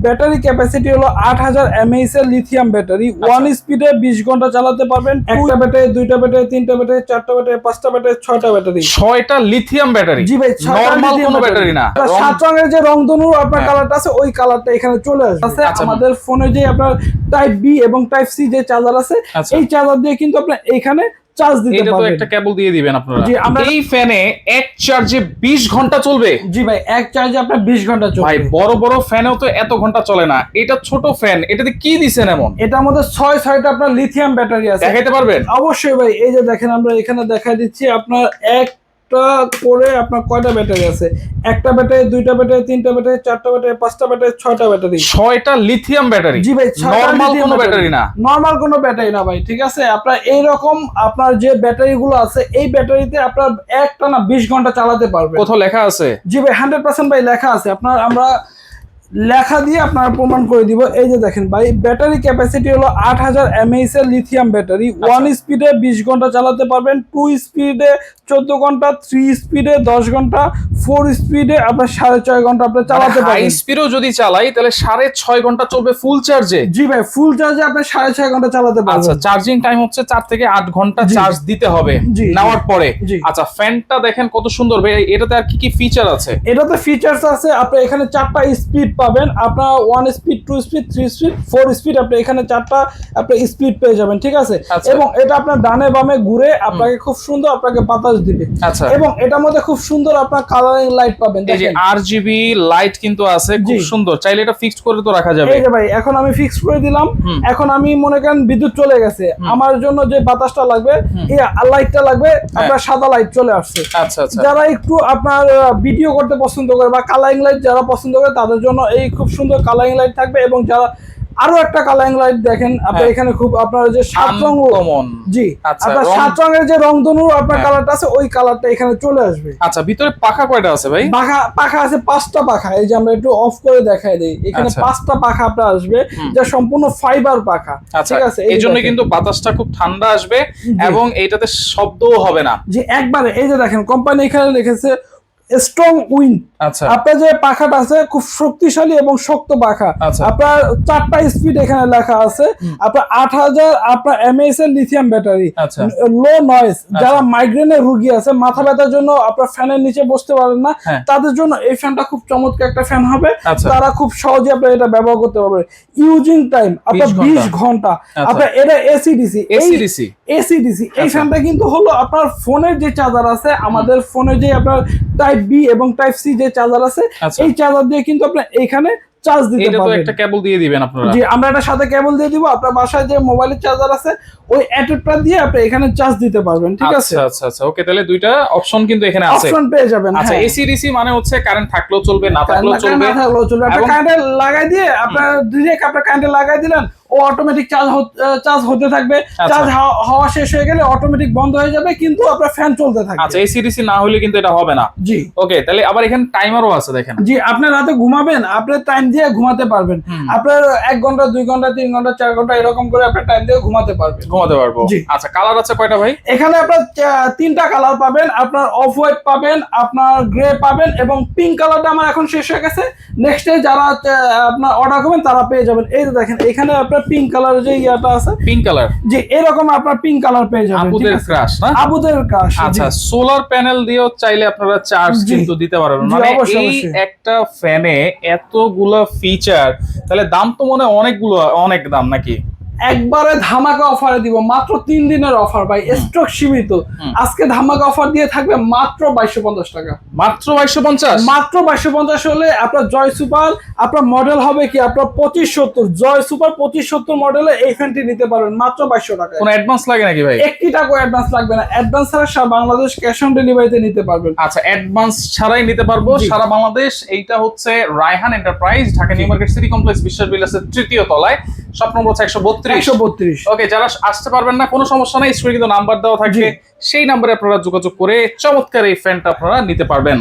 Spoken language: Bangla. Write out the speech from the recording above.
ব্যাটারি ক্যাপাসিটি হলো 8000 mAh এর লিথিয়াম ব্যাটারি। ওয়ান স্পিডে 20 ঘন্টা চালাতে পারবেন। একটা ব্যাটারি, দুইটা ব্যাটারি, তিনটা ব্যাটারি, চারটা ব্যাটারি, পাঁচটা ব্যাটারি, ছয়টা ব্যাটারি। 6টা লিথিয়াম ব্যাটারি। জি ভাই, নরমাল কোনো ব্যাটারি না। 7 রঙের যে রংধনু আপনার কালারটা আছে, ওই কালারটা এখানে চলে আসবে। আমাদের ফোনে যে আপনার টাইপ বি এবং টাইপ সি যে চার্জার আছে, এই চার্জার দিয়ে কিন্তু আপনি এইখানে চার্জ দিতে পারবেন। এটা তো একটা কেবল দিয়ে দিবেন আপনারা। এই ফ্যানে এক চার্জে 20 ঘন্টা চলবে? জি ভাই, এক চার্জে আপনার 20 ঘন্টা চলবে। ভাই বড় বড় ফ্যানেও তো এত ঘন্টা চলে না, এটা ছোট ফ্যান, এটাতে কি দিছেন এমন? এটার মধ্যে 6টা আপনার লিথিয়াম ব্যাটারি আছে। দেখাইতে পারবেন? অবশ্যই ভাই, এই যে দেখেন আমরা এখানে দেখাই দিচ্ছি। আপনার একটা করে আপনার কয়টা ব্যাটারি আছে? একটা ব্যাটারি, দুইটা ব্যাটারি, তিনটা ব্যাটারি, চারটা ব্যাটারি, পাঁচটা ব্যাটারি, ছয়টা ব্যাটারি। 6টা লিথিয়াম ব্যাটারি। জি ভাই, নরমাল কোনো ব্যাটারি না। নরমাল কোনো ব্যাটারি না ভাই, ঠিক আছে। আপনার এইরকম আপনার যে ব্যাটারি গুলো আছে, এই ব্যাটারিতে আপনার একটানা 20 ঘন্টা চালাতে পারবেন। কোথাও লেখা আছে? জি ভাই, 100% ভাই লেখা আছে। আমরা লেখা দিয়ে আপনার প্রমাণ করে দিব। এই যে দেখেন ভাই, ব্যাটারি ক্যাপাসিটি হলো 8000 mAh এর লিথিয়াম ব্যাটারি। ওয়ান স্পিডে 20 ঘন্টা চালাতে পারবেন, 2 স্পিডে 14 ঘন্টা, 3 স্পিডে 10 ঘন্টা, 4 স্পিডে আপনার 6.5 ঘন্টা আপনি চালাতে পারবেন। হাই স্পিডেও যদি চালাই তাহলে 6.5 ঘন্টা চলবে ফুল চার্জে? জি ভাই, ফুল চার্জে আপনি 6.5 ঘন্টা চালাতে পারবেন। আচ্ছা, চার্জিং টাইম হচ্ছে 4 থেকে 8 ঘন্টা চার্জ দিতে হবে নেওয়ার পরে। আচ্ছা, ফ্যানটা দেখেন কত সুন্দর ভাই। এটাতে আর কি কি ফিচার আছে? এটাতে ফিচারস আছে, আপনি এখানে 4টা স্পিড পাবেন। আপনার 1 স্পিড, 2 স্পিড, 3 স্পিড, 4 স্পিড, আপনি এখানে 4টা আপনি স্পিড পেয়ে যাবেন, ঠিক আছে। এবং এটা আপনার ডানে বামে ঘুরে আপনাকে খুব সুন্দর আপনাকে বাতাস দিবে। আচ্ছা, এবং এটার মধ্যে খুব সুন্দর আপনার কালারিং লাইট পাবেন। এই যে আরজিবি লাইট কিন্তু আছে, খুব সুন্দর। চাইলে এটা ফিক্সড করে তো রাখা যাবে। এই যে ভাই, এখন আমি ফিক্স করে দিলাম। এখন আমি মনে করেন বিদ্যুৎ চলে গেছে, আমার জন্য যে বাতাসটা লাগবে, এই লাইটটা লাগবে, আপনার সাদা লাইট চলে আসছে। আচ্ছা আচ্ছা, যারা একটু আপনার ভিডিও করতে পছন্দ করে বা কালারিং লাইট যারা পছন্দ করে, তাদের জন্য এই খুব সুন্দর কালারিং লাইট থাকবে। এবং যারা আরো একটা কালারিং লাইট দেখেন আপনি এখানে, খুব আপনার যে 7 রং, জি আপনার 7 রঙের যে রংধনু আপনার কালারটা আছে, ওই কালারটা এখানে চলে আসবে। আচ্ছা, ভিতরে পাখা কয়টা আছে ভাই? পাখা আছে 5টা পাখা। এই যে আমরা একটু অফ করে দেখাই দেই, এখানে 5টা পাখা আপনার আসবে, যা সম্পূর্ণ ফাইবার পাখা, ঠিক আছে। এই জন্য কিন্তু বাতাসটা খুব ঠান্ডা আসবে এবং এইটাতে শব্দও হবে না। জি একবারে। এই যে দেখেন কোম্পানি এখানে লিখেছে স্ট্রং উইন্ড। আচ্ছা, আপনার যে পাখাটা আছে খুব শক্তিশালী এবং শক্ত পাখা। আপনার 4টা স্পিড এখানে লেখা আছে। আপনার 8000 আপনার mAh এর লিথিয়াম ব্যাটারি, লো নয়েজ। যারা মাইগ্রেনের রোগী আছে, মাথা ব্যথার জন্য আপনার ফ্যানের নিচে বসতে পারেন না, তাদের জন্য এই ফ্যানটা খুব চমৎকার একটা ফ্যান হবে। তারা খুব সহজে আপনার এটা ব্যবহার করতে পারবে। ইউজিং টাইম আপনার 20 ঘন্টা। আপনার এটা এসিডিসি। এই ফ্যানটা কিন্তু হলো আপনার ফোনের যে চার্জার আছে, আমাদের ফোনের যে আপনার টাইপ বি এবং টাইপ সি যে চার্জার আছে, এই চার্জার দিয়ে কিন্তু আপনি এইখানে চার্জ দিতে পারবেন। এটা তো একটা কেবল দিয়ে দিবেন আপনারা? জি, আমরা এটার সাথে কেবল দিয়ে দিব। আপনার বাসায় যে মোবাইলের চার্জার আছে, ওই অ্যাডাপ্টার দিয়ে আপনি এখানে চার্জ দিতে পারবেন, ঠিক আছে। আচ্ছা আচ্ছা, ওকে। তাহলে দুইটা অপশন কিন্তু এখানে আছে, অপশন পেয়ে যাবেন। আচ্ছা, এসি ডিসি মানে হচ্ছে কারেন্ট থাকলেও চলবে, না থাকলেও চলবে। আপনি কারেন্টে লাগাই দিয়ে আপনার ডিরেক্ট আপনার কারেন্টে লাগাই দিলেন, ও অটোমেটিক চার্জ হতে থাকবে। চার্জ হওয়া শেষ হয়ে গেলে অটোমেটিক বন্ধ হয়ে যাবে, কিন্তু আপনার ফ্যান চলতে থাকবে। আচ্ছা, এসি ডিসি না হলে কিন্তু এটা হবে না। জি, ওকে। তাহলে আবার এখানে টাইমারও আছে দেখেন। জি, আপনি রাতে ঘুমাবেন, আপনি টাইম দিয়ে ঘুমাতে পারবেন। আপনার 1 ঘন্টা, 2 ঘন্টা, 3 ঘন্টা, 4 ঘন্টা এরকম করে আপনি টাইম দিয়ে ঘুমাতে পারবো। জি। আচ্ছা, কালার আছে কয়টা ভাই? এখানে আপনার 3টা কালার পাবেন। আপনার অফ হোয়াইট পাবেন, আপনার গ্রে পাবেন, এবং পিঙ্ক কালারটা আমার এখন শেষ হয়ে গেছে। নেক্সটে যারা আপনার অর্ডার করবেন তারা পেয়ে যাবেন। এই যে দেখেন এখানে আপনার পিঙ্ক কালার যে ইয়াটা আছে, পিঙ্ক কালার, জি এরকম আপনার পিঙ্ক কালার পেয়ে যাবেন। আবুদের ক্রাশ না? আবুদের ক্রাশ। আচ্ছা, সোলার প্যানেল দিয়েও চাইলে আপনারা চার্জ কিন্তু দিতে পারবেন। মানে এই একটা ফ্যানে এতগুলো ফিচার, তাহলে দাম তো মনে অনেক দাম নাকি? একবারে ধামাকা অফারে দিব, মাত্র 3 দিনের অফার ভাই, স্টক সীমিত। আজকে ধামাকা অফার দিয়ে থাকবে মাত্র 2250 টাকা। মাত্র 2250? মাত্র 2250 হলে আপনার জয় সুপার, আপনার মডেল হবে কি আপনার 2570, জয় সুপার 2570 মডেলে এই ফ্যানটি নিতে পারবেন মাত্র 2200 টাকা। কোনো অ্যাডভান্স লাগে নাকি ভাই? 1 টাকা অ্যাডভান্স লাগবে না। অ্যাডভান্স ছাড়া সারা বাংলাদেশ ক্যাশ অন ডেলিভারিতে নিতে পারবেন। আচ্ছা, অ্যাডভান্স ছাড়াই নিতে পারবো সারা বাংলাদেশ। এইটা হচ্ছে Raihan enterprise, Dhaka new market city complex, বিশ্বাস বিলাসের 3য় তলায়, শপ নম্বর 132। ওকে, যারা আসতে পারবেন না কোনো সমস্যা নাই, স্ক্রিনে কিন্তু নাম্বার দেওয়া থাকবে, সেই নাম্বারে আপনারা যোগাযোগ করে চমৎকার এই ফ্যানটা আপনারা নিতে পারবেন।